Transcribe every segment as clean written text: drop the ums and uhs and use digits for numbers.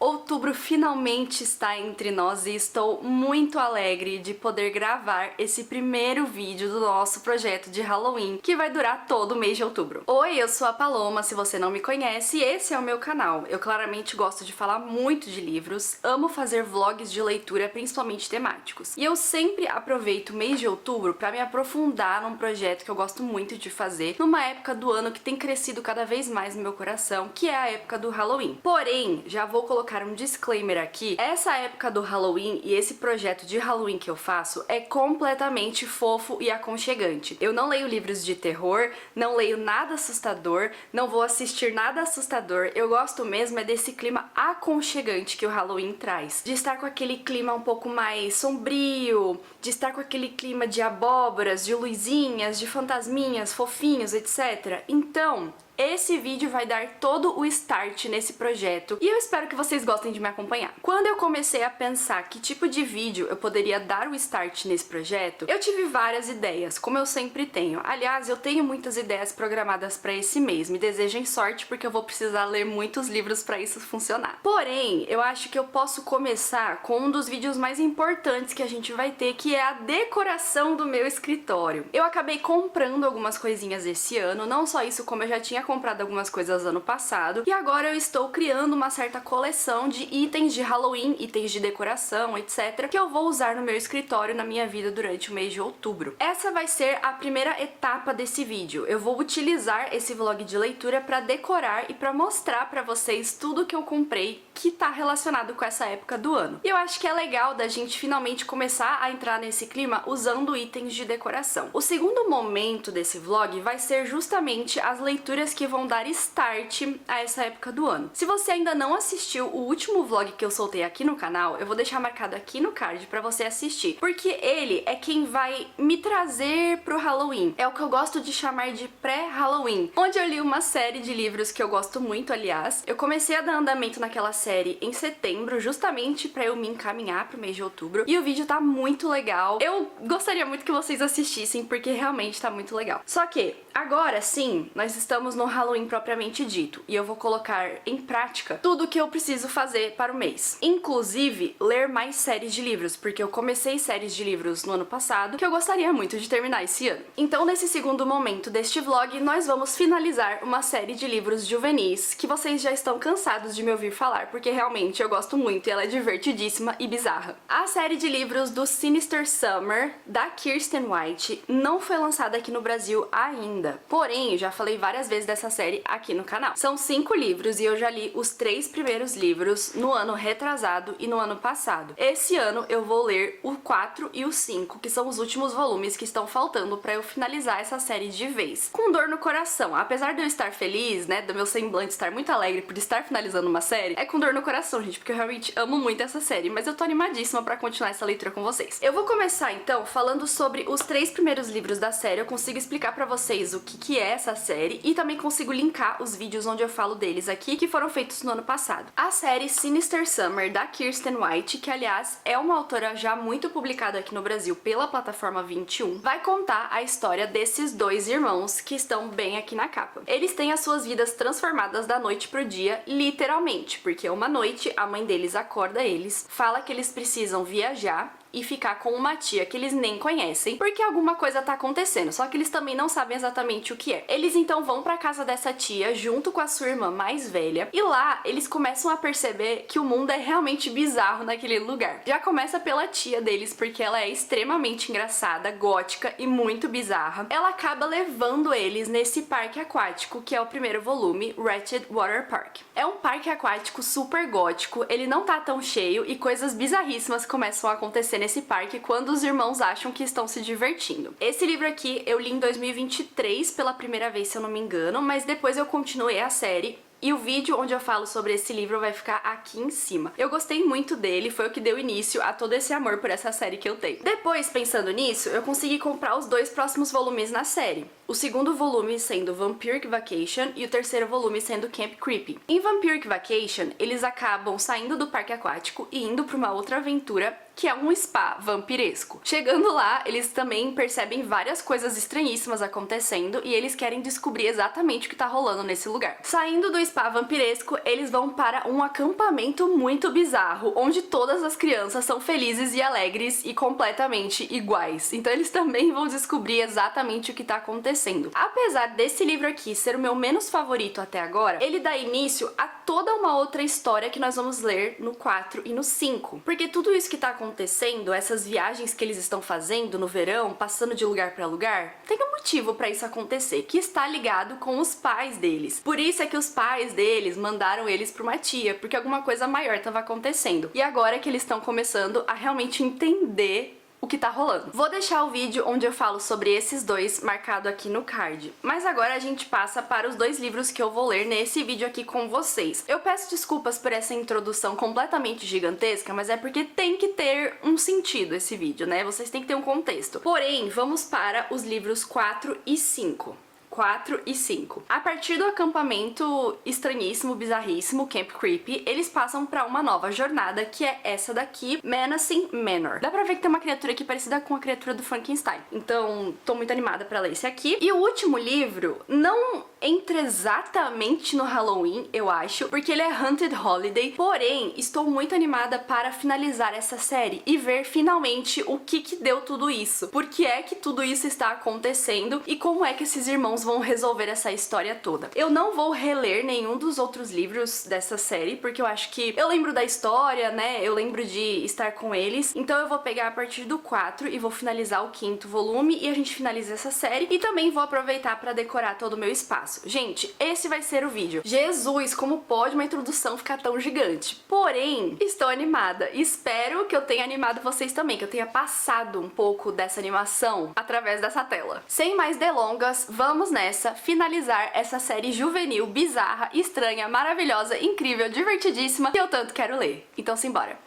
Outubro finalmente está entre nós e estou muito alegre de poder gravar esse primeiro vídeo do nosso projeto de Halloween, que vai durar todo o mês de outubro. Oi, eu sou a Paloma, se você não me conhece, e esse é o meu canal. Eu claramente gosto de falar muito de livros, amo fazer vlogs de leitura, principalmente temáticos. E eu sempre aproveito o mês de outubro para me aprofundar num projeto que eu gosto muito de fazer, numa época do ano que tem crescido cada vez mais no meu coração, que é a época do Halloween. Porém, já vou colocar um disclaimer aqui, essa época do Halloween e esse projeto de Halloween que eu faço é completamente fofo e aconchegante. Eu não leio livros de terror, não leio nada assustador, não vou assistir nada assustador, eu gosto mesmo é desse clima aconchegante que o Halloween traz. De estar com aquele clima um pouco mais sombrio, de estar com aquele clima de abóboras, de luzinhas, de fantasminhas, fofinhos, etc. Então, esse vídeo vai dar todo o start nesse projeto e eu espero que vocês gostem de me acompanhar. Quando eu comecei a pensar que tipo de vídeo eu poderia dar o start nesse projeto, eu tive várias ideias, como eu sempre tenho. Aliás, eu tenho muitas ideias programadas para esse mês, me desejem sorte porque eu vou precisar ler muitos livros para isso funcionar. Porém, eu acho que eu posso começar com um dos vídeos mais importantes que a gente vai ter, que é a decoração do meu escritório. Eu acabei comprando algumas coisinhas esse ano, não só isso, como eu já tinha comprado algumas coisas ano passado e agora eu estou criando uma certa coleção de itens de Halloween, itens de decoração, etc, que eu vou usar no meu escritório na minha vida durante o mês de outubro. Essa vai ser a primeira etapa desse vídeo. Eu vou utilizar esse vlog de leitura para decorar e para mostrar para vocês tudo que eu comprei que tá relacionado com essa época do ano. E eu acho que é legal da gente finalmente começar a entrar nesse clima usando itens de decoração. O segundo momento desse vlog vai ser justamente as leituras que vão dar start a essa época do ano. Se você ainda não assistiu o último vlog que eu soltei aqui no canal, eu vou deixar marcado aqui no card pra você assistir, porque ele é quem vai me trazer pro Halloween. É o que eu gosto de chamar de pré-Halloween, onde eu li uma série de livros que eu gosto muito, aliás. Eu comecei a dar andamento naquela série em setembro, justamente pra eu me encaminhar pro mês de outubro, e o vídeo tá muito legal. Eu gostaria muito que vocês assistissem, porque realmente tá muito legal. Só que, agora sim, nós estamos no Halloween propriamente dito, e eu vou colocar em prática tudo o que eu preciso fazer para o mês. Inclusive, ler mais séries de livros, porque eu comecei séries de livros no ano passado, que eu gostaria muito de terminar esse ano. Então, nesse segundo momento deste vlog, nós vamos finalizar uma série de livros juvenis, que vocês já estão cansados de me ouvir falar, porque realmente eu gosto muito e ela é divertidíssima e bizarra. A série de livros do Sinister Summer, da Kiersten White, não foi lançada aqui no Brasil ainda, porém, eu já falei várias vezes dessa série aqui no canal. São 5 livros e eu já li os 3 primeiros livros no ano retrasado e no ano passado. Esse ano eu vou ler o 4 e o 5, que são os últimos volumes que estão faltando pra eu finalizar essa série de vez. Com dor no coração, apesar de eu estar feliz, né, do meu semblante estar muito alegre por estar finalizando uma série, é com dor no coração, gente, porque eu realmente amo muito essa série, mas eu tô animadíssima pra continuar essa leitura com vocês. Eu vou começar então falando sobre os 3 primeiros livros da série. Eu consigo explicar pra vocês o que é essa série e também consigo linkar os vídeos onde eu falo deles aqui, que foram feitos no ano passado. A série Sinister Summer, da Kiersten White, que aliás é uma autora já muito publicada aqui no Brasil pela plataforma 21, vai contar a história desses 2 irmãos que estão bem aqui na capa. Eles têm as suas vidas transformadas da noite pro dia, literalmente, porque uma noite a mãe deles acorda eles, fala que eles precisam viajar e ficar com uma tia que eles nem conhecem, porque alguma coisa tá acontecendo, só que eles também não sabem exatamente o que é. Eles então vão pra casa dessa tia, junto com a sua irmã mais velha, e lá eles começam a perceber que o mundo é realmente bizarro naquele lugar. Já começa pela tia deles, porque ela é extremamente engraçada, gótica e muito bizarra. Ela acaba levando eles nesse parque aquático, que é o primeiro volume, Wretched Water Park. É um parque aquático super gótico, ele não tá tão cheio e coisas bizarríssimas começam a acontecer nesse parque quando os irmãos acham que estão se divertindo. Esse livro aqui eu li em 2023 pela primeira vez, se eu não me engano, mas depois eu continuei a série. E o vídeo onde eu falo sobre esse livro vai ficar aqui em cima. Eu gostei muito dele, foi o que deu início a todo esse amor por essa série que eu tenho. Depois, pensando nisso, eu consegui comprar os 2 próximos volumes na série. O segundo volume sendo Vampiric Vacation e o terceiro volume sendo Camp Creepy. Em Vampiric Vacation, eles acabam saindo do parque aquático e indo para uma outra aventura que é um spa vampiresco. Chegando lá, eles também percebem várias coisas estranhíssimas acontecendo e eles querem descobrir exatamente o que tá rolando nesse lugar. Saindo do spa vampiresco, eles vão para um acampamento muito bizarro, onde todas as crianças são felizes e alegres e completamente iguais. Então eles também vão descobrir exatamente o que tá acontecendo. Apesar desse livro aqui ser o meu menos favorito até agora, ele dá início a toda uma outra história que nós vamos ler no 4 e no 5. Porque tudo isso que tá acontecendo, essas viagens que eles estão fazendo no verão, passando de lugar pra lugar, tem um motivo pra isso acontecer, que está ligado com os pais deles. Por isso é que os pais deles mandaram eles pra uma tia, porque alguma coisa maior estava acontecendo. E agora é que eles estão começando a realmente entender o que tá rolando. Vou deixar o vídeo onde eu falo sobre esses dois marcado aqui no card. Mas agora a gente passa para os dois livros que eu vou ler nesse vídeo aqui com vocês. Eu peço desculpas por essa introdução completamente gigantesca, mas é porque tem que ter um sentido esse vídeo, né? Vocês têm que ter um contexto. Porém, vamos para os livros 4 e 5. 4 e 5. A partir do acampamento estranhíssimo, bizarríssimo, Camp Creepy, eles passam pra uma nova jornada, que é essa daqui, Menacing Manor. Dá pra ver que tem uma criatura aqui parecida com a criatura do Frankenstein. Então, tô muito animada pra ler esse aqui. E o último livro não entra exatamente no Halloween, eu acho, porque ele é Haunted Holiday, porém, estou muito animada para finalizar essa série e ver finalmente o que deu tudo isso. Por que é que tudo isso está acontecendo e como é que esses irmãos vão resolver essa história toda. Eu não vou reler nenhum dos outros livros dessa série, porque eu acho que eu lembro da história, né? Eu lembro de estar com eles. Então eu vou pegar a partir do 4 e vou finalizar o 5º volume e a gente finaliza essa série. E também vou aproveitar para decorar todo o meu espaço. Gente, esse vai ser o vídeo. Jesus, como pode uma introdução ficar tão gigante? Porém, estou animada. Espero que eu tenha animado vocês também, que eu tenha passado um pouco dessa animação através dessa tela. Sem mais delongas, vamos nessa finalizar essa série juvenil, bizarra, estranha, maravilhosa, incrível, divertidíssima que eu tanto quero ler. Então simbora!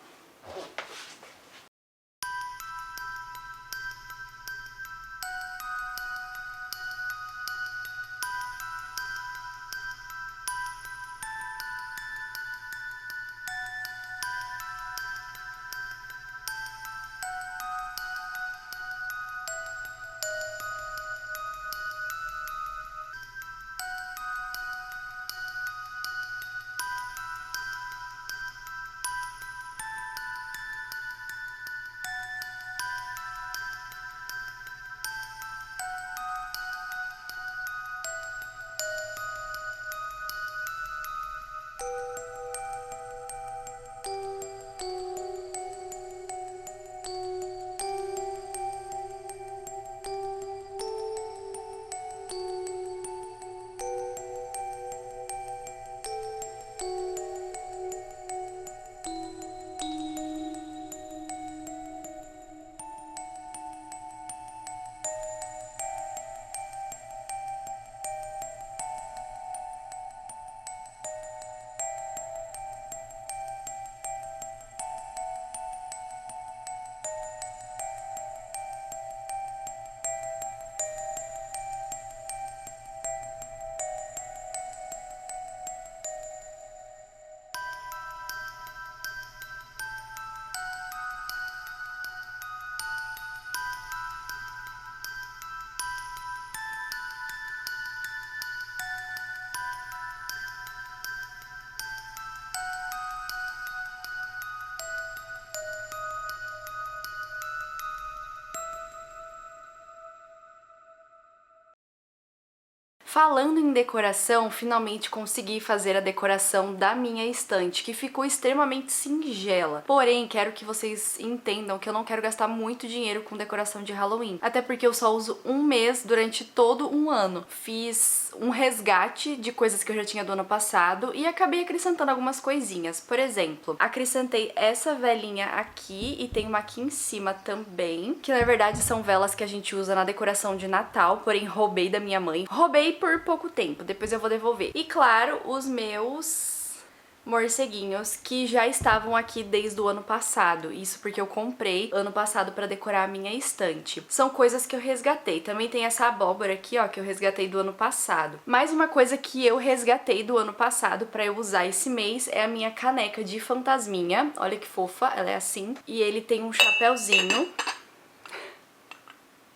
Falando em decoração, finalmente consegui fazer a decoração da minha estante, que ficou extremamente singela. Porém, quero que vocês entendam que eu não quero gastar muito dinheiro com decoração de Halloween. Até porque eu só uso um mês durante todo um ano. Fiz um resgate de coisas que eu já tinha do ano passado e acabei acrescentando algumas coisinhas. Por exemplo, acrescentei essa velinha aqui e tem uma aqui em cima também, que na verdade são velas que a gente usa na decoração de Natal, porém roubei da minha mãe. Roubei por pouco tempo, depois eu vou devolver. E claro, os meus morceguinhos que já estavam aqui desde o ano passado. Isso porque eu comprei ano passado pra decorar a minha estante. São coisas que eu resgatei. Também tem essa abóbora aqui, ó, que eu resgatei do ano passado. Mais uma coisa que eu resgatei do ano passado pra eu usar esse mês é a minha caneca de fantasminha. Olha que fofa, ela é assim. E ele tem um chapéuzinho.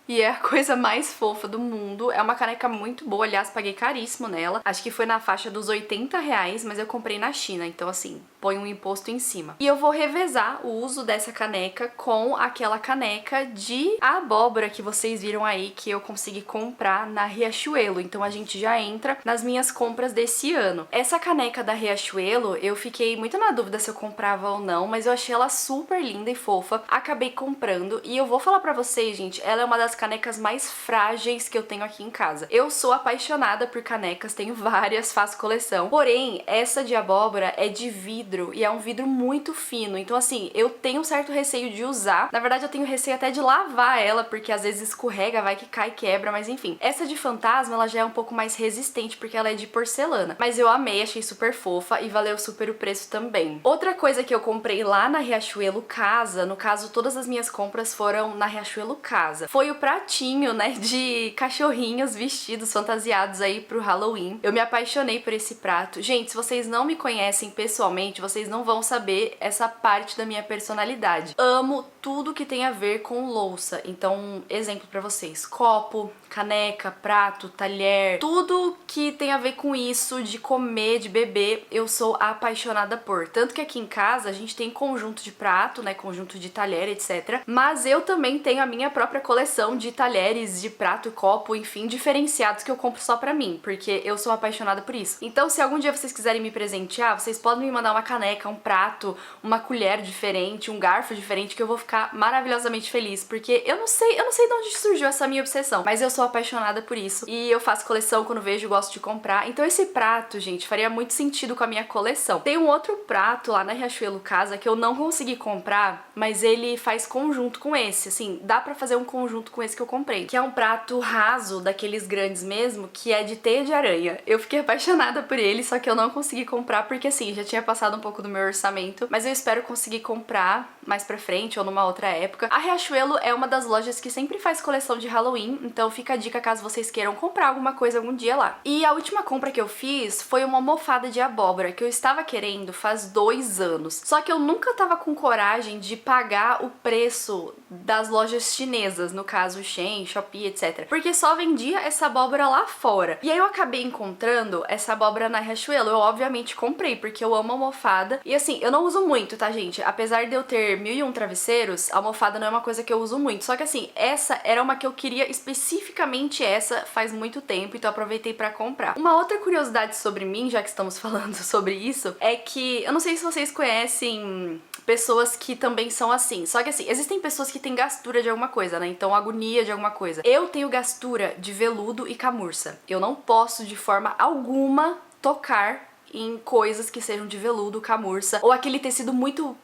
E é a coisa mais fofa do mundo. É uma caneca muito boa, aliás, paguei caríssimo nela. Acho que foi na faixa dos R$80, mas eu comprei na China, então assim, põe um imposto em cima. E eu vou revezar o uso dessa caneca com aquela caneca de abóbora que vocês viram aí que eu consegui comprar na Riachuelo. Então a gente já entra nas minhas compras desse ano. Essa caneca da Riachuelo, eu fiquei muito na dúvida se eu comprava ou não, mas eu achei ela super linda e fofa. Acabei comprando e eu vou falar pra vocês, gente, ela é uma das canecas mais frágeis que eu tenho aqui em casa. Eu sou apaixonada por canecas, tenho várias, faço coleção. Porém, essa de abóbora é de vidro e é um vidro muito fino. Então assim, eu tenho um certo receio de usar. Na verdade, eu tenho receio até de lavar ela, porque às vezes escorrega, vai que cai e quebra, mas enfim. Essa de fantasma, ela já é um pouco mais resistente, porque ela é de porcelana. Mas eu amei, achei super fofa e valeu super o preço também. Outra coisa que eu comprei lá na Riachuelo Casa, no caso, todas as minhas compras foram na Riachuelo Casa, foi o pratinho, né, de cachorrinhos vestidos, fantasiados aí pro Halloween. Eu me apaixonei por esse prato. Gente, se vocês não me conhecem pessoalmente, vocês não vão saber essa parte da minha personalidade. Amo tudo que tem a ver com louça. Então, exemplo pra vocês: copo, caneca, prato, talher, tudo que tem a ver com isso, de comer, de beber, eu sou apaixonada por. Tanto que aqui em casa a gente tem conjunto de prato, né, conjunto de talher, etc. Mas eu também tenho a minha própria coleção de talheres, de prato e copo, enfim, diferenciados que eu compro só pra mim, porque eu sou apaixonada por isso. Então, se algum dia vocês quiserem me presentear, vocês podem me mandar uma caneca, um prato, uma colher diferente, um garfo diferente, que eu vou ficar maravilhosamente feliz, porque eu não sei de onde surgiu essa minha obsessão, mas eu sou apaixonada por isso e eu faço coleção quando vejo, gosto de comprar. Então esse prato, gente, faria muito sentido com a minha coleção. Tem um outro prato lá na Riachuelo Casa que eu não consegui comprar, mas ele faz conjunto com esse, assim, dá pra fazer um conjunto com esse que eu comprei, que é um prato raso, daqueles grandes mesmo, que é de teia de aranha. Eu fiquei apaixonada por ele, só que eu não consegui comprar porque, assim, já tinha passado um pouco do meu orçamento, mas eu espero conseguir comprar mais pra frente ou numa outra época. A Riachuelo é uma das lojas que sempre faz coleção de Halloween, então fica a dica caso vocês queiram comprar alguma coisa algum dia lá. E a última compra que eu fiz foi uma almofada de abóbora, que eu estava querendo faz 2 anos, só que eu nunca tava com coragem de pagar o preço das lojas chinesas, no caso Shein, Shopee, etc. Porque só vendia essa abóbora lá fora. E aí eu acabei encontrando essa abóbora na Riachuelo. Eu obviamente comprei, porque eu amo almofada. E assim, eu não uso muito, tá, gente? Apesar de eu ter 1001 travesseiros, a almofada não é uma coisa que eu uso muito. Só que assim, essa era uma que eu queria, especificamente essa, faz muito tempo, então eu aproveitei pra comprar. Uma outra curiosidade sobre mim, já que estamos falando sobre isso, é que eu não sei se vocês conhecem pessoas que também são assim. Só que assim, existem pessoas que têm gastura de alguma coisa, né? Então agonia de alguma coisa. Eu tenho gastura de veludo e camurça. Eu não posso de forma alguma tocar em coisas que sejam de veludo, camurça, ou aquele tecido muito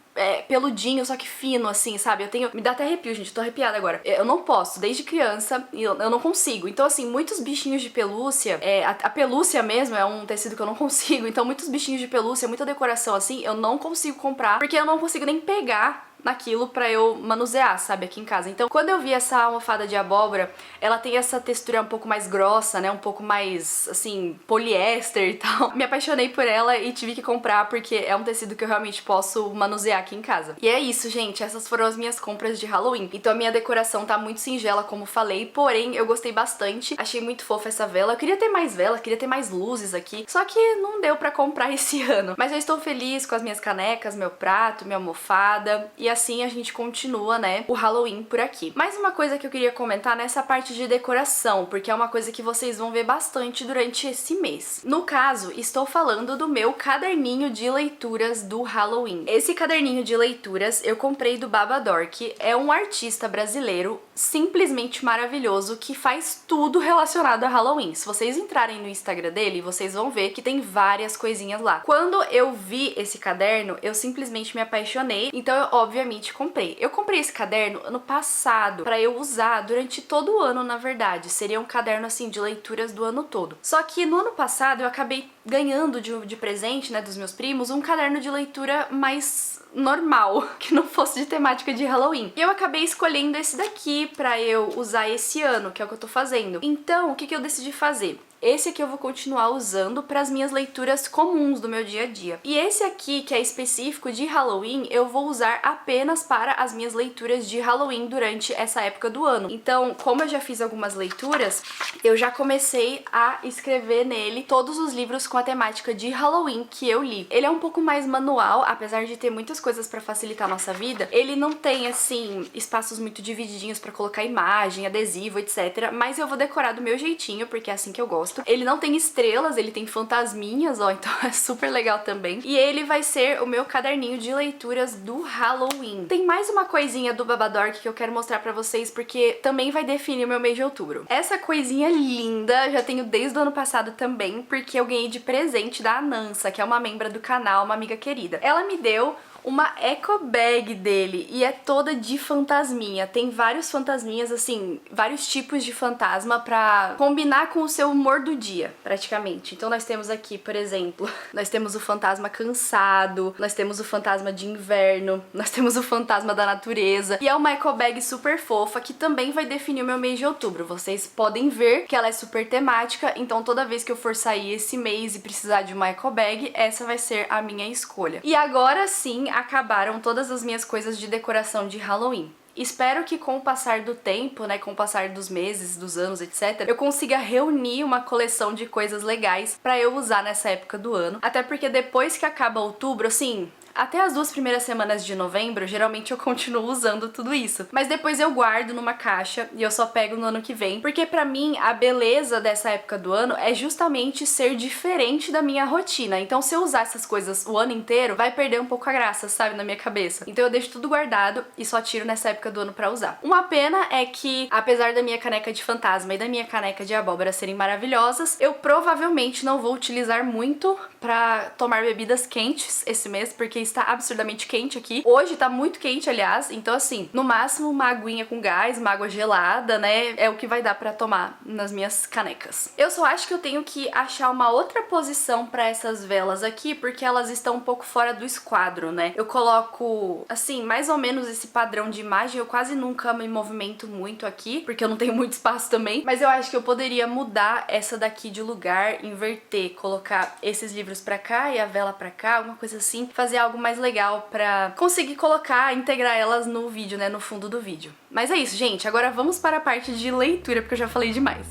peludinho, só que fino, assim, sabe? Eu tenho... Me dá até arrepio, gente, tô arrepiada agora. Eu não posso, desde criança, eu não consigo. Então, assim, muitos bichinhos de pelúcia, a pelúcia mesmo é um tecido que eu não consigo, então muitos bichinhos de pelúcia, muita decoração assim, eu não consigo comprar, porque eu não consigo nem pegar naquilo pra eu manusear, sabe, aqui em casa. Então, quando eu vi essa almofada de abóbora, ela tem essa textura um pouco mais grossa, né, um pouco mais, assim, poliéster e tal. Me apaixonei por ela e tive que comprar porque é um tecido que eu realmente posso manusear aqui em casa. E é isso, gente, essas foram as minhas compras de Halloween. Então a minha decoração tá muito singela, como falei, porém eu gostei bastante, achei muito fofa essa vela. Eu queria ter mais vela, queria ter mais luzes aqui, só que não deu pra comprar esse ano. Mas eu estou feliz com as minhas canecas, meu prato, minha almofada, e assim a gente continua, né, o Halloween por aqui. Mais uma coisa que eu queria comentar nessa parte de decoração, porque é uma coisa que vocês vão ver bastante durante esse mês. No caso, estou falando do meu caderninho de leituras do Halloween. Esse caderninho de leituras eu comprei do Babador, que é um artista brasileiro simplesmente maravilhoso que faz tudo relacionado a Halloween. Se vocês entrarem no Instagram dele, vocês vão ver que tem várias coisinhas lá. Quando eu vi esse caderno, eu simplesmente me apaixonei, então eu obviamente comprei. Eu comprei esse caderno ano passado pra eu usar durante todo o ano, na verdade. Seria um caderno assim de leituras do ano todo. Só que no ano passado eu acabei ganhando de presente, né, dos meus primos, um caderno de leitura mais normal, que não fosse de temática de Halloween. E eu acabei escolhendo esse daqui pra eu usar esse ano, que é o que eu tô fazendo. Então, o que eu decidi fazer? Esse aqui eu vou continuar usando para as minhas leituras comuns do meu dia a dia. E esse aqui, que é específico de Halloween, eu vou usar apenas para as minhas leituras de Halloween durante essa época do ano. Então, como eu já fiz algumas leituras, eu já comecei a escrever nele todos os livros com a temática de Halloween que eu li. Ele é um pouco mais manual, apesar de ter muitas coisas para facilitar a nossa vida. Ele não tem, assim, espaços muito divididinhos para colocar imagem, adesivo, etc. Mas eu vou decorar do meu jeitinho, porque é assim que eu gosto. Ele não tem estrelas, ele tem fantasminhas, ó, então é super legal também. E ele vai ser o meu caderninho de leituras do Halloween. Tem mais uma coisinha do Babadork que eu quero mostrar pra vocês, porque também vai definir o meu mês de outubro. Essa coisinha linda, já tenho desde o ano passado também, porque eu ganhei de presente da Anansa, que é uma membra do canal, uma amiga querida. Ela me deu uma eco bag dele e é toda de fantasminha. Tem vários fantasminhas, assim, vários tipos de fantasma pra combinar com o seu humor do dia, praticamente. Então nós temos aqui, por exemplo, nós temos o fantasma cansado, nós temos o fantasma de inverno, nós temos o fantasma da natureza. E é uma eco bag super fofa que também vai definir o meu mês de outubro. Vocês podem ver que ela é super temática, então toda vez que eu for sair esse mês e precisar de uma eco bag, essa vai ser a minha escolha. E agora sim, acabaram todas as minhas coisas de decoração de Halloween. Espero que com o passar do tempo, né, com o passar dos meses, dos anos, etc, eu consiga reunir uma coleção de coisas legais pra eu usar nessa época do ano. Até porque depois que acaba outubro, assim, até as 2 primeiras semanas de novembro, geralmente eu continuo usando tudo isso. Mas depois eu guardo numa caixa e eu só pego no ano que vem. Porque pra mim, a beleza dessa época do ano é justamente ser diferente da minha rotina. Então se eu usar essas coisas o ano inteiro, vai perder um pouco a graça, sabe, na minha cabeça. Então eu deixo tudo guardado e só tiro nessa época do ano pra usar. Uma pena é que, apesar da minha caneca de fantasma e da minha caneca de abóbora serem maravilhosas, eu provavelmente não vou utilizar muito pra tomar bebidas quentes esse mês, porque está absurdamente quente aqui. Hoje tá muito quente, aliás, então assim, no máximo uma aguinha com gás, uma água gelada, né, é o que vai dar pra tomar nas minhas canecas. Eu só acho que eu tenho que achar uma outra posição pra essas velas aqui, porque elas estão um pouco fora do esquadro, né. Eu coloco, assim, mais ou menos esse padrão de imagem, eu quase nunca me movimento muito aqui, porque eu não tenho muito espaço também, mas eu acho que eu poderia mudar essa daqui de lugar, inverter, colocar esses livros pra cá e a vela pra cá, alguma coisa assim, fazer algo mais legal pra conseguir colocar, integrar elas no vídeo, né, no fundo do vídeo. Mas é isso, gente, agora vamos para a parte de leitura, porque eu já falei demais.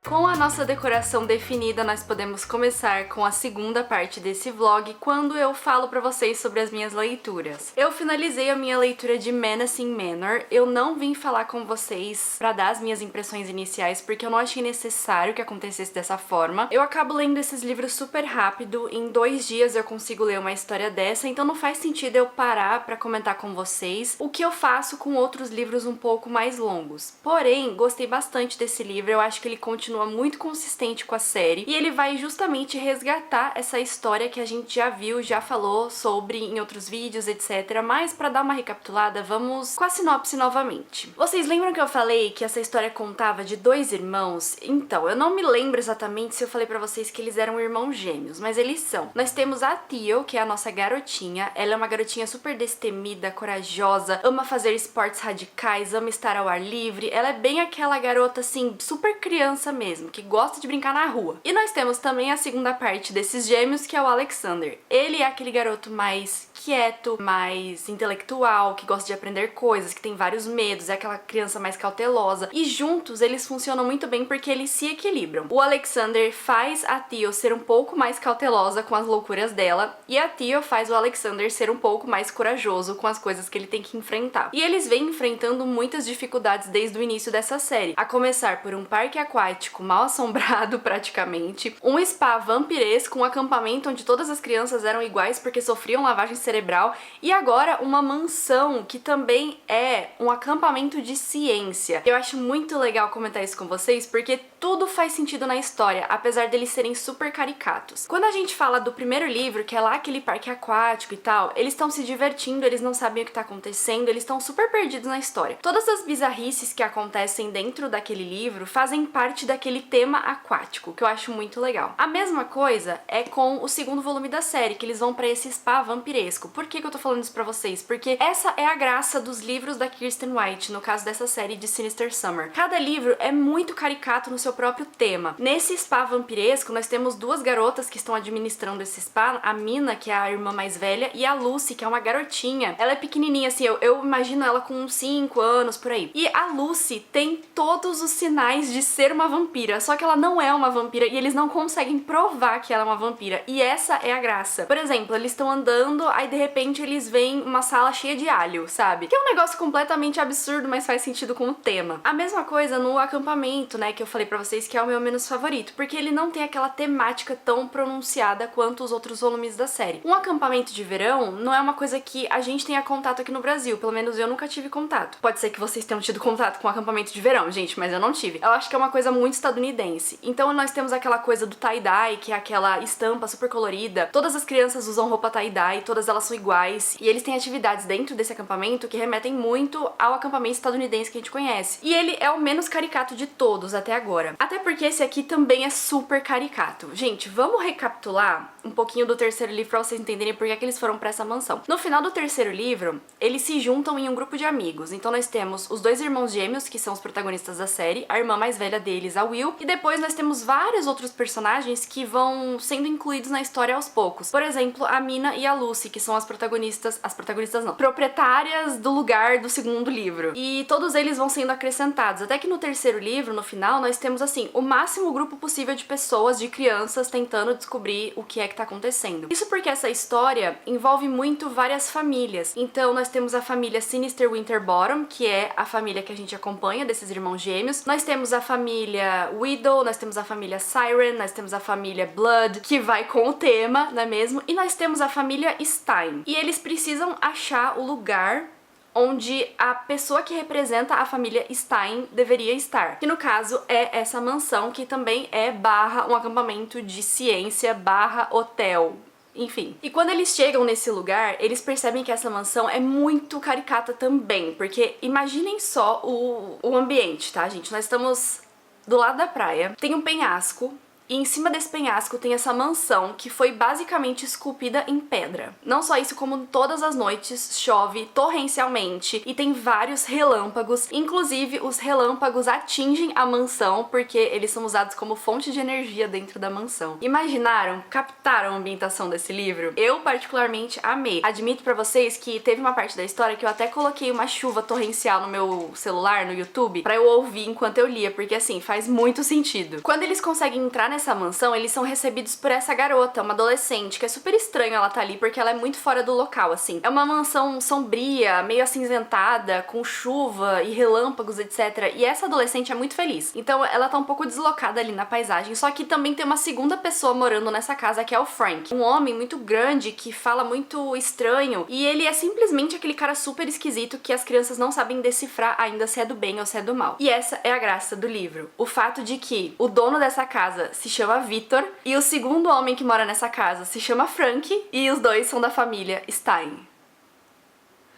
Com a nossa decoração definida, nós podemos começar com a segunda parte desse vlog, quando eu falo pra vocês sobre as minhas leituras. Eu finalizei a minha leitura de Menacing Manor. Eu não vim falar com vocês pra dar as minhas impressões iniciais, porque eu não achei necessário que acontecesse dessa forma. Eu acabo lendo esses livros super rápido, em 2 dias eu consigo ler uma história dessa, então não faz sentido eu parar pra comentar com vocês o que eu faço com outros livros um pouco mais longos. Porém, gostei bastante desse livro, eu acho que ele continua muito consistente com a série e ele vai justamente resgatar essa história que a gente já viu, já falou sobre em outros vídeos, etc. Mas pra dar uma recapitulada, vamos com a sinopse novamente. Vocês lembram que eu falei que essa história contava de 2 irmãos? Então, eu não me lembro exatamente se eu falei pra vocês que eles eram irmãos gêmeos, mas eles são. Nós temos a Theo, que é a nossa garotinha. Ela é uma garotinha super destemida, corajosa, ama fazer esportes radicais, ama estar ao ar livre. Ela é bem aquela garota, assim, super criança mesmo. mesmo, que gosta de brincar na rua. E nós temos também a segunda parte desses gêmeos, que é o Alexander. Ele é aquele garoto mais quieto, mais intelectual, que gosta de aprender coisas, que tem vários medos, é aquela criança mais cautelosa. E juntos eles funcionam muito bem porque eles se equilibram. O Alexander faz a Theo ser um pouco mais cautelosa com as loucuras dela, e a Theo faz o Alexander ser um pouco mais corajoso com as coisas que ele tem que enfrentar. E eles vêm enfrentando muitas dificuldades desde o início dessa série, a começar por um parque aquático mal assombrado praticamente, um spa vampiresco, um acampamento onde todas as crianças eram iguais porque sofriam lavagem cerebral, e agora uma mansão que também é um acampamento de ciência. Eu acho muito legal comentar isso com vocês porque tudo faz sentido na história, apesar deles serem super caricatos. Quando a gente fala do primeiro livro, que é lá aquele parque aquático e tal, eles estão se divertindo, eles não sabem o que tá acontecendo, eles estão super perdidos na história. Todas as bizarrices que acontecem dentro daquele livro fazem parte daquele tema aquático, que eu acho muito legal. A mesma coisa é com o segundo volume da série, que eles vão pra esse spa vampiresco. Por que eu tô falando isso pra vocês? Porque essa é a graça dos livros da Kiersten White, no caso dessa série de Sinister Summer. Cada livro é muito caricato no seu próprio tema. Nesse spa vampiresco, nós temos duas garotas que estão administrando esse spa, a Mina, que é a irmã mais velha, e a Lucy, que é uma garotinha. Ela é pequenininha, assim, eu imagino ela com uns 5 anos, por aí. E a Lucy tem todos os sinais de ser uma vampira, só que ela não é uma vampira e eles não conseguem provar que ela é uma vampira. E essa é a graça. Por exemplo, eles estão andando, aí de repente eles veem uma sala cheia de alho, sabe? Que é um negócio completamente absurdo, mas faz sentido com o tema. A mesma coisa no acampamento, né, que eu falei pra vocês que é o meu menos favorito, porque ele não tem aquela temática tão pronunciada quanto os outros volumes da série. Um acampamento de verão não é uma coisa que a gente tenha contato aqui no Brasil, pelo menos eu nunca tive contato. Pode ser que vocês tenham tido contato com acampamento de verão, gente, mas eu não tive. Eu acho que é uma coisa muito estadunidense. Então nós temos aquela coisa do tie-dye, que é aquela estampa super colorida. Todas as crianças usam roupa tie-dye, todas elas são iguais, e eles têm atividades dentro desse acampamento que remetem muito ao acampamento estadunidense que a gente conhece. E ele é o menos caricato de todos até agora. Até porque esse aqui também é super caricato. Gente, vamos recapitular um pouquinho do terceiro livro pra vocês entenderem por que eles foram pra essa mansão. No final do terceiro livro, eles se juntam em um grupo de amigos. Então nós temos os dois irmãos gêmeos, que são os protagonistas da série, a irmã mais velha deles, a Will, e depois nós temos vários outros personagens que vão sendo incluídos na história aos poucos. Por exemplo, a Mina e a Lucy, que são as protagonistas não, proprietárias do lugar do segundo livro. E todos eles vão sendo acrescentados. Até que no terceiro livro, no final, nós temos assim, o máximo grupo possível de pessoas, de crianças, tentando descobrir o que é que tá acontecendo. Isso porque essa história envolve muito várias famílias. Então nós temos a família Sinister Winterbottom, que é a família que a gente acompanha desses irmãos gêmeos. Nós temos a família Widow, nós temos a família Siren, nós temos a família Blood, que vai com o tema, não é mesmo? E nós temos a família Stein. E eles precisam achar o lugar onde a pessoa que representa a família Stein deveria estar. Que no caso é essa mansão, que também é barra um acampamento de ciência barra hotel. Enfim. E quando eles chegam nesse lugar, eles percebem que essa mansão é muito caricata também, porque imaginem só o ambiente, tá, gente? Nós estamos do lado da praia, tem um penhasco, e em cima desse penhasco tem essa mansão que foi basicamente esculpida em pedra. Não só isso, como todas as noites chove torrencialmente e tem vários relâmpagos. Inclusive, os relâmpagos atingem a mansão porque eles são usados como fonte de energia dentro da mansão. Imaginaram? Captaram a ambientação desse livro? Eu particularmente amei. Admito pra vocês que teve uma parte da história que eu até coloquei uma chuva torrencial no meu celular, no YouTube, pra eu ouvir enquanto eu lia, porque assim, faz muito sentido. Quando eles conseguem entrar nessa mansão, eles são recebidos por essa garota, uma adolescente, que é super estranho ela tá ali, porque ela é muito fora do local, assim. É uma mansão sombria, meio acinzentada, com chuva e relâmpagos, etc. E essa adolescente é muito feliz. Então ela tá um pouco deslocada ali na paisagem, só que também tem uma segunda pessoa morando nessa casa, que é o Frank. Um homem muito grande, que fala muito estranho, e ele é simplesmente aquele cara super esquisito que as crianças não sabem decifrar ainda se é do bem ou se é do mal. E essa é a graça do livro. O fato de que o dono dessa casa se chama Victor e o segundo homem que mora nessa casa se chama Frank, e os dois são da família Stein.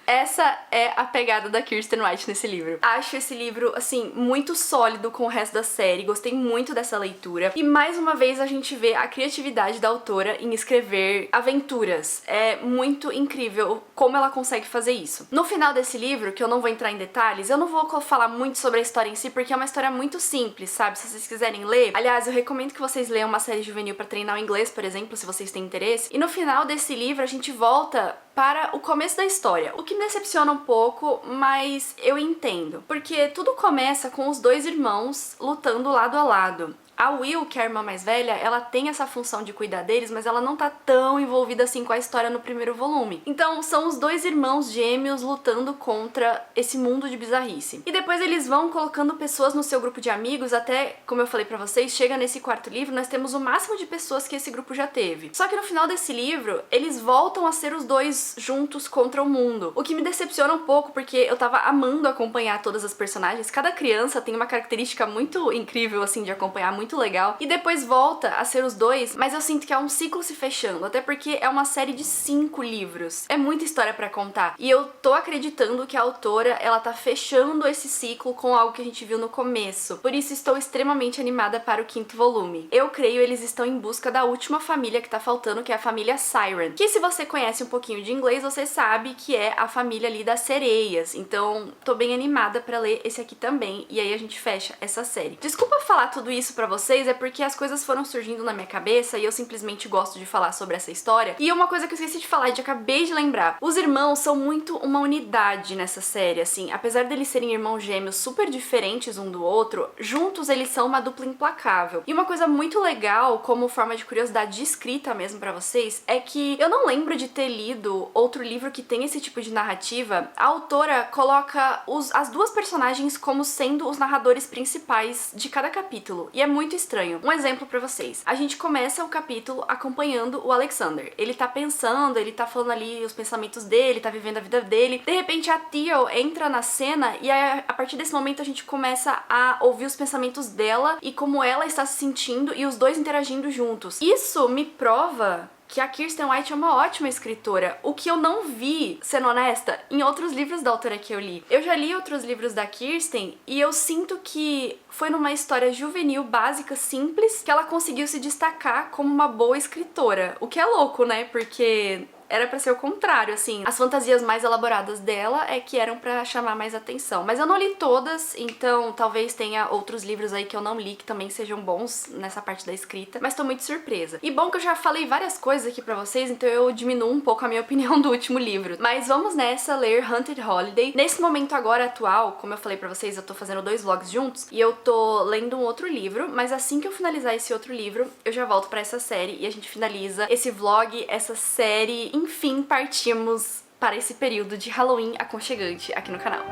Essa é a pegada da Kirsten White nesse livro. Acho esse livro, assim, muito sólido com o resto da série, gostei muito dessa leitura. E mais uma vez a gente vê a criatividade da autora em escrever aventuras. É muito incrível como ela consegue fazer isso. No final desse livro, que eu não vou entrar em detalhes, eu não vou falar muito sobre a história em si, porque é uma história muito simples, sabe? Se vocês quiserem ler, aliás, eu recomendo que vocês leiam uma série juvenil pra treinar o inglês, por exemplo, se vocês têm interesse. E no final desse livro a gente volta para o começo da história, o que me decepciona um pouco, mas eu entendo, porque tudo começa com os dois irmãos lutando lado a lado. A Will, que é a irmã mais velha, ela tem essa função de cuidar deles, mas ela não tá tão envolvida assim com a história no primeiro volume. Então, são os dois irmãos gêmeos lutando contra esse mundo de bizarrice. E depois eles vão colocando pessoas no seu grupo de amigos, até, como eu falei pra vocês, chega nesse quarto livro, nós temos o máximo de pessoas que esse grupo já teve. Só que no final desse livro, eles voltam a ser os dois juntos contra o mundo. O que me decepciona um pouco, porque eu tava amando acompanhar todas as personagens. Cada criança tem uma característica muito incrível, assim, de acompanhar, muito legal, e depois volta a ser os dois, mas eu sinto que é um ciclo se fechando, até porque é uma série de 5 livros. É muita história pra contar, e eu tô acreditando que a autora, ela tá fechando esse ciclo com algo que a gente viu no começo. Por isso estou extremamente animada para o 5º volume. Eu creio eles estão em busca da última família que tá faltando, que é a família Siren, que se você conhece um pouquinho de inglês, você sabe que é a família ali das sereias. Então, tô bem animada pra ler esse aqui também, e aí a gente fecha essa série. Desculpa falar tudo isso pra vocês, é porque as coisas foram surgindo na minha cabeça e eu simplesmente gosto de falar sobre essa história. E uma coisa que eu esqueci de falar e acabei de lembrar, os irmãos são muito uma unidade nessa série, assim, apesar deles serem irmãos gêmeos super diferentes um do outro, juntos eles são uma dupla implacável. E uma coisa muito legal, como forma de curiosidade de escrita mesmo pra vocês, é que eu não lembro de ter lido outro livro que tem esse tipo de narrativa. A autora coloca as duas personagens como sendo os narradores principais de cada capítulo, e é muito estranho. Um exemplo pra vocês. A gente começa o capítulo acompanhando o Alexander. Ele tá pensando, ele tá falando ali os pensamentos dele, tá vivendo a vida dele. De repente a Teal entra na cena e a partir desse momento a gente começa a ouvir os pensamentos dela e como ela está se sentindo e os dois interagindo juntos. Isso me prova que a Kirsten White é uma ótima escritora, o que eu não vi, sendo honesta, em outros livros da autora que eu li. Eu já li outros livros da Kirsten e eu sinto que foi numa história juvenil, básica, simples, que ela conseguiu se destacar como uma boa escritora, o que é louco, né, porque era pra ser o contrário, assim. As fantasias mais elaboradas dela é que eram pra chamar mais atenção. Mas eu não li todas, então talvez tenha outros livros aí que eu não li que também sejam bons nessa parte da escrita. Mas tô muito surpresa. E bom que eu já falei várias coisas aqui pra vocês, então eu diminuo um pouco a minha opinião do último livro. Mas vamos nessa, ler Haunted Holiday. Nesse momento agora atual, como eu falei pra vocês, eu tô fazendo 2 vlogs juntos e eu tô lendo um outro livro, mas assim que eu finalizar esse outro livro, eu já volto pra essa série e a gente finaliza esse vlog, essa série. Enfim, partimos para esse período de Halloween aconchegante aqui no canal.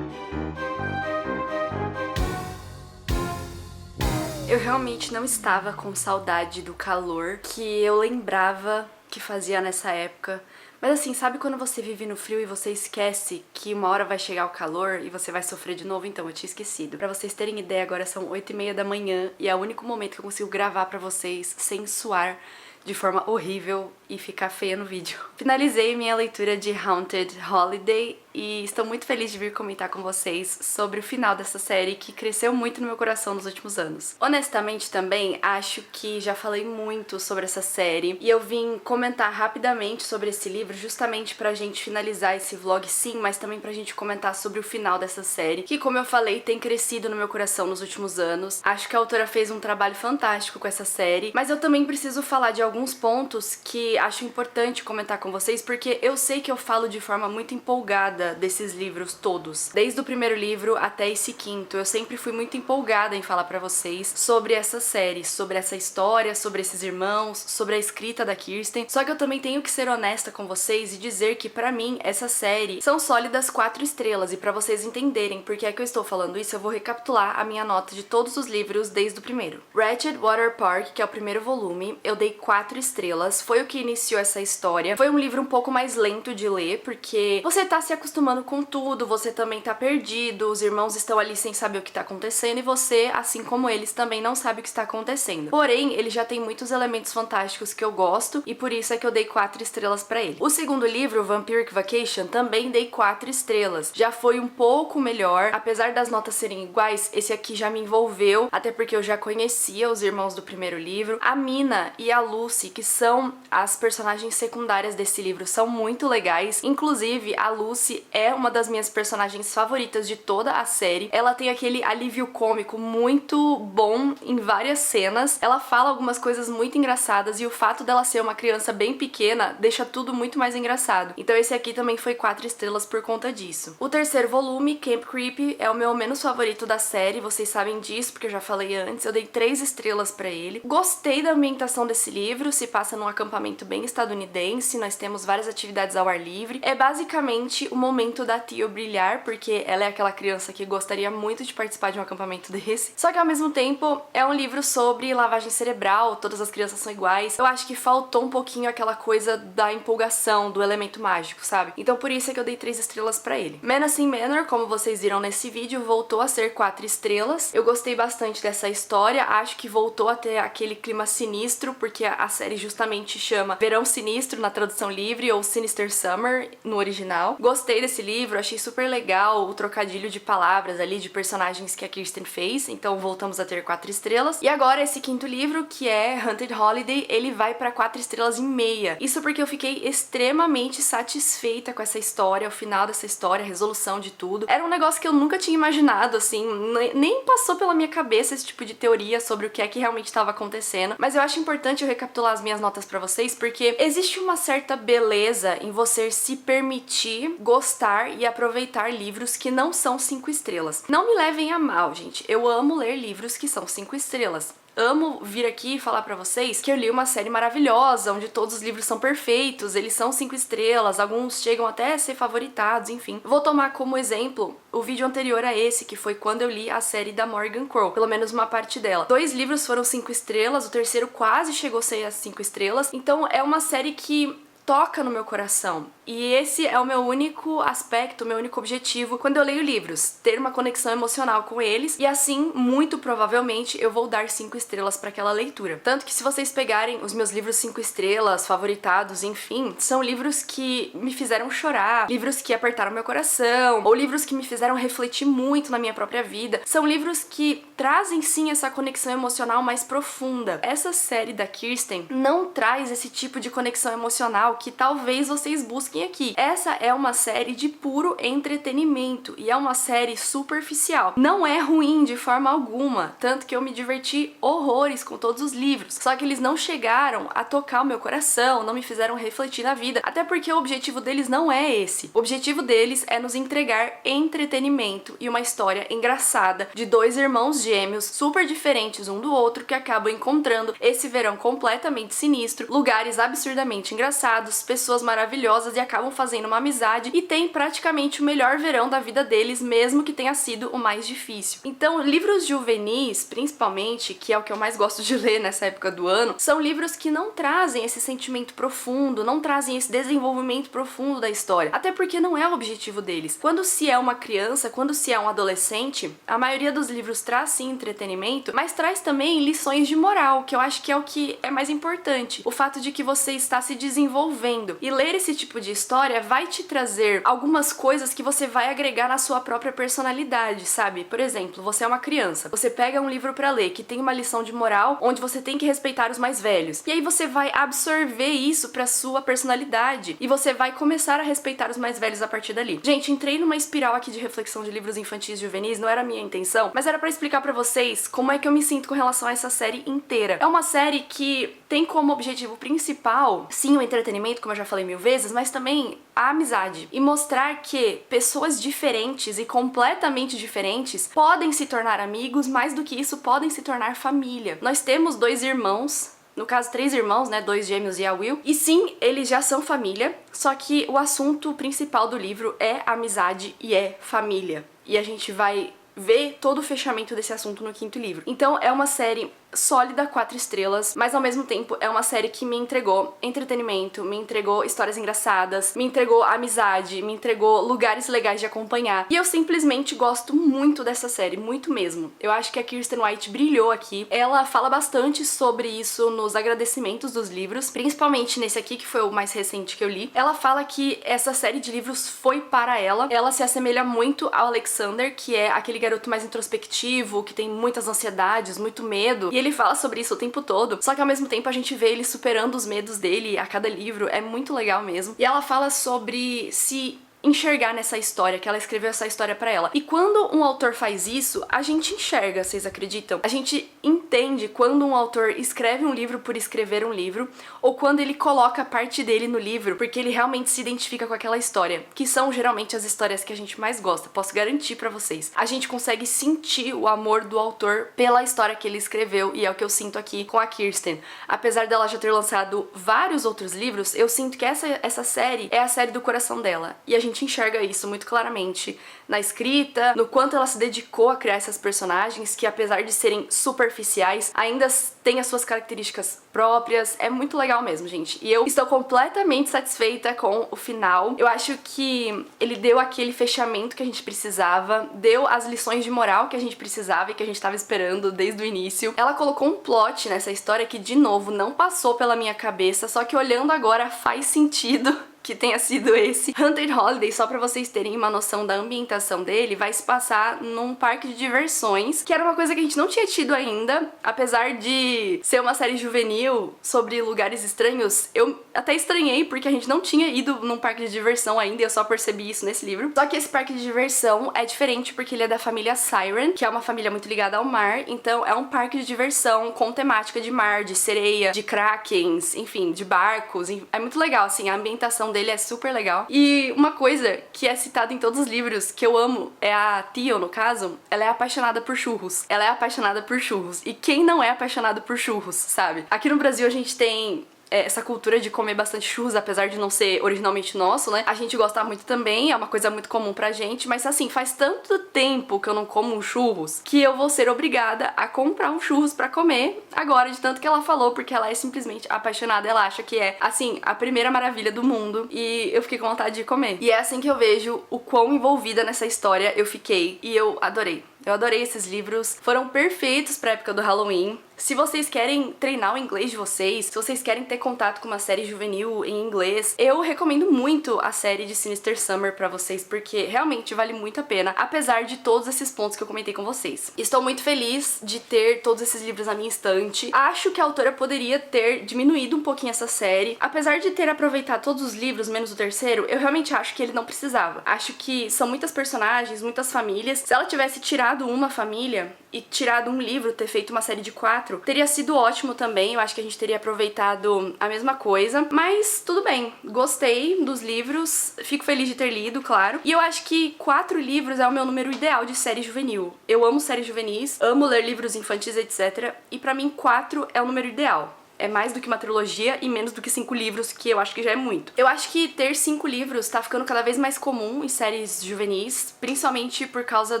Eu realmente não estava com saudade do calor que eu lembrava que fazia nessa época. Mas assim, sabe quando você vive no frio e você esquece que uma hora vai chegar o calor e você vai sofrer de novo? Então, eu tinha esquecido. Pra vocês terem ideia, agora são 8h30 da manhã e é o único momento que eu consigo gravar pra vocês sem suar de forma horrível e ficar feia no vídeo. Finalizei minha leitura de Haunted Holiday e estou muito feliz de vir comentar com vocês sobre o final dessa série que cresceu muito no meu coração nos últimos anos. Honestamente também, acho que já falei muito sobre essa série e eu vim comentar rapidamente sobre esse livro justamente pra gente finalizar esse vlog sim, mas também pra gente comentar sobre o final dessa série, que como eu falei, tem crescido no meu coração nos últimos anos. Acho que a autora fez um trabalho fantástico com essa série, mas eu também preciso falar de alguns pontos que acho importante comentar com vocês, porque eu sei que eu falo de forma muito empolgada desses livros todos. Desde o primeiro livro até esse quinto, eu sempre fui muito empolgada em falar pra vocês sobre essa série, sobre essa história, sobre esses irmãos, sobre a escrita da Kirsten. Só que eu também tenho que ser honesta com vocês e dizer que pra mim essa série são sólidas 4 estrelas, e pra vocês entenderem por que é que eu estou falando isso, eu vou recapitular a minha nota de todos os livros desde o primeiro. Ratchet Water Park, que é o primeiro volume, eu dei 4 estrelas, foi o que iniciou essa história. Foi um livro um pouco mais lento de ler, porque você tá se acostumando com tudo, você também tá perdido, os irmãos estão ali sem saber o que tá acontecendo e você, assim como eles, também não sabe o que está acontecendo. Porém, ele já tem muitos elementos fantásticos que eu gosto e por isso é que eu dei 4 estrelas pra ele. O segundo livro, Vampiric Vacation, também dei 4 estrelas. Já foi um pouco melhor, apesar das notas serem iguais, esse aqui já me envolveu, até porque eu já conhecia os irmãos do primeiro livro. A Mina e a Lucy, que são as personagens secundárias desse livro, são muito legais. Inclusive, a Lucy é uma das minhas personagens favoritas de toda a série. Ela tem aquele alívio cômico muito bom em várias cenas. Ela fala algumas coisas muito engraçadas e o fato dela ser uma criança bem pequena deixa tudo muito mais engraçado. Então esse aqui também foi 4 estrelas por conta disso. O terceiro volume, Camp Creepy, é o meu menos favorito da série, vocês sabem disso porque eu já falei antes. Eu dei 3 estrelas pra ele. Gostei da ambientação desse livro, se passa num acampamento bem estadunidense, nós temos várias atividades ao ar livre. É basicamente o momento da Theo brilhar, porque ela é aquela criança que gostaria muito de participar de um acampamento desse. Só que ao mesmo tempo é um livro sobre lavagem cerebral, todas as crianças são iguais. Eu acho que faltou um pouquinho aquela coisa da empolgação, do elemento mágico, sabe? Então por isso é que eu dei 3 estrelas pra ele. Menacing Manor, como vocês viram nesse vídeo, voltou a ser 4 estrelas. Eu gostei bastante dessa história, acho que voltou a ter aquele clima sinistro, porque a série justamente chama Verão Sinistro na tradução livre, ou Sinister Summer no original. Gostei desse livro, achei super legal o trocadilho de palavras ali, de personagens que a Kirsten fez, então voltamos a ter 4 estrelas. E agora esse quinto livro, que é Haunted Holiday, ele vai pra 4 estrelas e meia. Isso porque eu fiquei extremamente satisfeita com essa história, o final dessa história, a resolução de tudo. Era um negócio que eu nunca tinha imaginado, assim, nem passou pela minha cabeça esse tipo de teoria sobre o que é que realmente estava acontecendo, mas eu acho importante eu recapitular as minhas notas pra vocês, porque existe uma certa beleza em você se permitir gostar e aproveitar livros que não são 5 estrelas. Não me levem a mal, gente, eu amo ler livros que são 5 estrelas. Amo vir aqui e falar pra vocês que eu li uma série maravilhosa, onde todos os livros são perfeitos, eles são 5 estrelas, alguns chegam até a ser favoritados, enfim. Vou tomar como exemplo o vídeo anterior a esse, que foi quando eu li a série da Morgan Crow, pelo menos uma parte dela. 2 livros foram 5 estrelas, o terceiro quase chegou a ser as 5 estrelas, então é uma série que toca no meu coração. E esse é o meu único aspecto, o meu único objetivo quando eu leio livros, ter uma conexão emocional com eles, e assim, muito provavelmente, eu vou dar 5 estrelas para aquela leitura. Tanto que se vocês pegarem os meus livros 5 estrelas, favoritados, enfim, são livros que me fizeram chorar, livros que apertaram meu coração, ou livros que me fizeram refletir muito na minha própria vida. São livros que trazem sim essa conexão emocional mais profunda. Essa série da Kirsten não traz esse tipo de conexão emocional que talvez vocês busquem aqui. Essa é uma série de puro entretenimento e é uma série superficial. Não é ruim de forma alguma, tanto que eu me diverti horrores com todos os livros. Só que eles não chegaram a tocar o meu coração, não me fizeram refletir na vida, até porque o objetivo deles não é esse. O objetivo deles é nos entregar entretenimento e uma história engraçada de 2 irmãos gêmeos super diferentes um do outro que acabam encontrando esse verão completamente sinistro, lugares absurdamente engraçados, pessoas maravilhosas e acabam fazendo uma amizade e tem praticamente o melhor verão da vida deles, mesmo que tenha sido o mais difícil. Então, livros juvenis, principalmente, que é o que eu mais gosto de ler nessa época do ano, são livros que não trazem esse sentimento profundo, não trazem esse desenvolvimento profundo da história, até porque não é o objetivo deles. Quando se é uma criança, quando se é um adolescente, a maioria dos livros traz sim entretenimento, mas traz também lições de moral, que eu acho que é o que é mais importante. O fato de que você está se desenvolvendo desenvolvendo. E ler esse tipo de história vai te trazer algumas coisas que você vai agregar na sua própria personalidade, sabe? Por exemplo, você é uma criança, você pega um livro pra ler que tem uma lição de moral onde você tem que respeitar os mais velhos. E aí você vai absorver isso pra sua personalidade e você vai começar a respeitar os mais velhos a partir dali. Gente, entrei numa espiral aqui de reflexão de livros infantis e juvenis, não era a minha intenção, mas era pra explicar pra vocês como é que eu me sinto com relação a essa série inteira. É uma série que tem como objetivo principal, sim, o entretenimento, como eu já falei mil vezes, mas também a amizade. E mostrar que pessoas diferentes e completamente diferentes podem se tornar amigos, mais do que isso, podem se tornar família. Nós temos 2 irmãos, no caso 3 irmãos, né, 2 gêmeos e a Will, e sim, eles já são família, só que o assunto principal do livro é amizade e é família. E a gente vai ver todo o fechamento desse assunto no 5º livro. Então é uma série sólida, 4 estrelas, mas ao mesmo tempo é uma série que me entregou entretenimento, me entregou histórias engraçadas, me entregou amizade, me entregou lugares legais de acompanhar. E eu simplesmente gosto muito dessa série, muito mesmo. Eu acho que a Kirsten White brilhou aqui. Ela fala bastante sobre isso nos agradecimentos dos livros, principalmente nesse aqui, que foi o mais recente que eu li. Ela fala que essa série de livros foi para ela. Ela se assemelha muito ao Alexander, que é aquele garoto mais introspectivo, que tem muitas ansiedades, muito medo, e ele fala sobre isso o tempo todo, só que ao mesmo tempo a gente vê ele superando os medos dele a cada livro, é muito legal mesmo. E ela fala sobre se enxergar nessa história, que ela escreveu essa história pra ela. E quando um autor faz isso, a gente enxerga, vocês acreditam? A gente entende quando um autor escreve um livro por escrever um livro, ou quando ele coloca parte dele no livro, porque ele realmente se identifica com aquela história, que são geralmente as histórias que a gente mais gosta, posso garantir pra vocês. A gente consegue sentir o amor do autor pela história que ele escreveu, e é o que eu sinto aqui com a Kirsten. Apesar dela já ter lançado vários outros livros, eu sinto que essa série é a série do coração dela, e a gente enxerga isso muito claramente na escrita, no quanto ela se dedicou a criar essas personagens que, apesar de serem superficiais, ainda têm as suas características próprias. É muito legal mesmo, gente. E eu estou completamente satisfeita com o final. Eu acho que ele deu aquele fechamento que a gente precisava, deu as lições de moral que a gente precisava e que a gente estava esperando desde o início. Ela colocou um plot nessa história que, de novo, não passou pela minha cabeça, só que olhando agora faz sentido que tenha sido esse. Haunted Holiday, só pra vocês terem uma noção da ambientação dele, vai se passar num parque de diversões, que era uma coisa que a gente não tinha tido ainda, apesar de ser uma série juvenil sobre lugares estranhos. Eu até estranhei porque a gente não tinha ido num parque de diversão ainda, e eu só percebi isso nesse livro. Só que esse parque de diversão é diferente porque ele é da família Siren, que é uma família muito ligada ao mar, então é um parque de diversão com temática de mar, de sereia, de krakens, enfim, de barcos. É muito legal, assim, a ambientação dele é super legal. E uma coisa que é citada em todos os livros, que eu amo, é a Theo, no caso, ela é apaixonada por churros. Ela é apaixonada por churros. E quem não é apaixonado por churros, sabe? Aqui no Brasil a gente tem essa cultura de comer bastante churros, apesar de não ser originalmente nosso, né? A gente gosta muito também, é uma coisa muito comum pra gente, mas assim, faz tanto tempo que eu não como um churros que eu vou ser obrigada a comprar um churros pra comer agora, de tanto que ela falou, porque ela é simplesmente apaixonada, ela acha que é, assim, a primeira maravilha do mundo, e eu fiquei com vontade de comer. E é assim que eu vejo o quão envolvida nessa história eu fiquei, e eu adorei. Eu adorei esses livros, foram perfeitos pra época do Halloween. Se vocês querem treinar o inglês de vocês, se vocês querem ter contato com uma série juvenil em inglês, eu recomendo muito a série de Sinister Summer pra vocês, porque realmente vale muito a pena, apesar de todos esses pontos que eu comentei com vocês. Estou muito feliz de ter todos esses livros na minha estante. Acho que a autora poderia ter diminuído um pouquinho essa série. Apesar de ter aproveitado todos os livros, menos o terceiro, eu realmente acho que ele não precisava. Acho que são muitas personagens, muitas famílias. Se ela tivesse tirado uma família e tirado um livro, ter feito uma série de 4, teria sido ótimo também. Eu acho que a gente teria aproveitado a mesma coisa, mas tudo bem, gostei dos livros, fico feliz de ter lido, claro, e eu acho que 4 livros é o meu número ideal de série juvenil. Eu amo séries juvenis, amo ler livros infantis, etc, e pra mim 4 é o número ideal. É mais do que uma trilogia e menos do que 5 livros, que eu acho que já é muito. Eu acho que ter 5 livros tá ficando cada vez mais comum em séries juvenis, principalmente por causa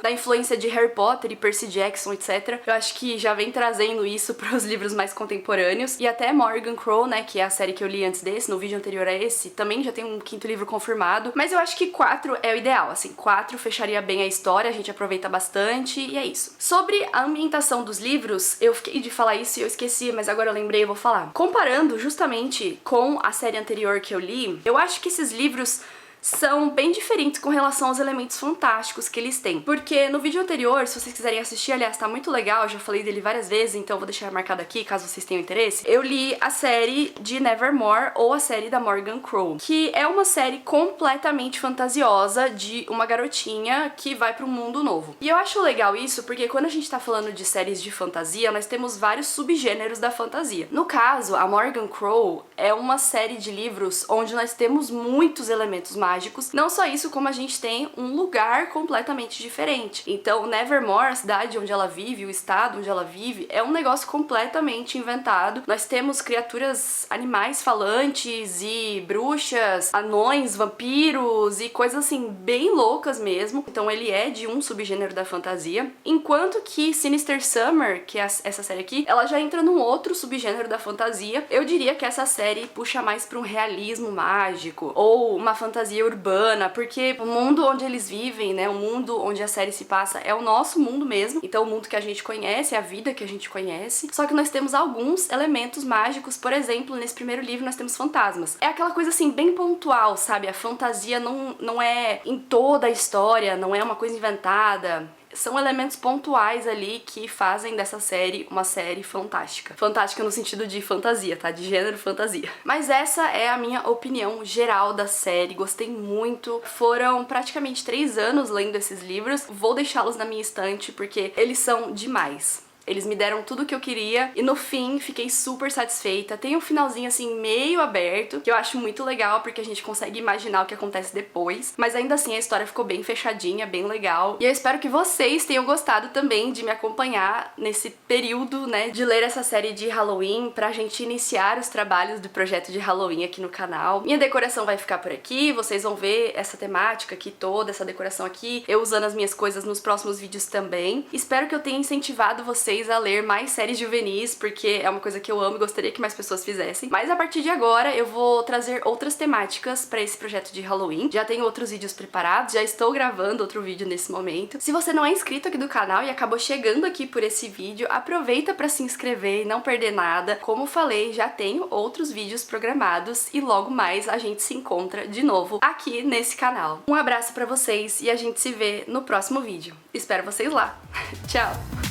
da influência de Harry Potter e Percy Jackson, etc. Eu acho que já vem trazendo isso pros livros mais contemporâneos. E até Morgan Crow, né, que é a série que eu li antes desse, no vídeo anterior a esse, também já tem um 5º livro confirmado. Mas eu acho que 4 é o ideal, assim, 4 fecharia bem a história, a gente aproveita bastante e é isso. Sobre a ambientação dos livros, eu fiquei de falar isso e eu esqueci, mas agora agora eu lembrei, eu vou falar. Comparando justamente com a série anterior que eu li, eu acho que esses livros são bem diferentes com relação aos elementos fantásticos que eles têm. Porque no vídeo anterior, se vocês quiserem assistir, aliás, tá muito legal, eu já falei dele várias vezes, então eu vou deixar marcado aqui, caso vocês tenham interesse. Eu li a série de Nevermore, ou a série da Morgan Crow, que é uma série completamente fantasiosa de uma garotinha que vai pra um mundo novo. E eu acho legal isso porque quando a gente tá falando de séries de fantasia, nós temos vários subgêneros da fantasia. No caso, a Morgan Crow é uma série de livros onde nós temos muitos elementos mágicos. Não só isso, como a gente tem um lugar completamente diferente. Então, Nevermore, a cidade onde ela vive, o estado onde ela vive, é um negócio completamente inventado. Nós temos criaturas, animais falantes e bruxas, anões, vampiros e coisas assim bem loucas mesmo. Então ele é de um subgênero da fantasia. Enquanto que Sinister Summer, que é essa série aqui, ela já entra num outro subgênero da fantasia. Eu diria que essa série puxa mais para um realismo mágico ou uma fantasia urbana, porque o mundo onde eles vivem, né, o mundo onde a série se passa é o nosso mundo mesmo, então o mundo que a gente conhece, a vida que a gente conhece, só que nós temos alguns elementos mágicos. Por exemplo, nesse primeiro livro nós temos fantasmas. É aquela coisa assim, bem pontual, sabe? A fantasia não é em toda a história, não é uma coisa inventada. São elementos pontuais ali que fazem dessa série uma série fantástica. Fantástica no sentido de fantasia, tá? De gênero fantasia. Mas essa é a minha opinião geral da série. Gostei muito. Foram praticamente 3 anos lendo esses livros. Vou deixá-los na minha estante porque eles são demais. Eles me deram tudo o que eu queria e no fim fiquei super satisfeita. Tem um finalzinho assim meio aberto, que eu acho muito legal porque a gente consegue imaginar o que acontece depois, mas ainda assim a história ficou bem fechadinha, bem legal. E eu espero que vocês tenham gostado também de me acompanhar nesse período, né, de ler essa série de Halloween pra gente iniciar os trabalhos do projeto de Halloween aqui no canal. Minha decoração vai ficar por aqui, vocês vão ver essa temática aqui toda, essa decoração aqui, eu usando as minhas coisas nos próximos vídeos também. Espero que eu tenha incentivado vocês a ler mais séries juvenis, porque é uma coisa que eu amo e gostaria que mais pessoas fizessem. Mas a partir de agora eu vou trazer outras temáticas pra esse projeto de Halloween. Já tenho outros vídeos preparados, já estou gravando outro vídeo nesse momento. Se você não é inscrito aqui do canal e acabou chegando aqui por esse vídeo, aproveita pra se inscrever e não perder nada. Como falei, já tenho outros vídeos programados e logo mais a gente se encontra de novo aqui nesse canal. Um abraço pra vocês e a gente se vê no próximo vídeo. Espero vocês lá. Tchau!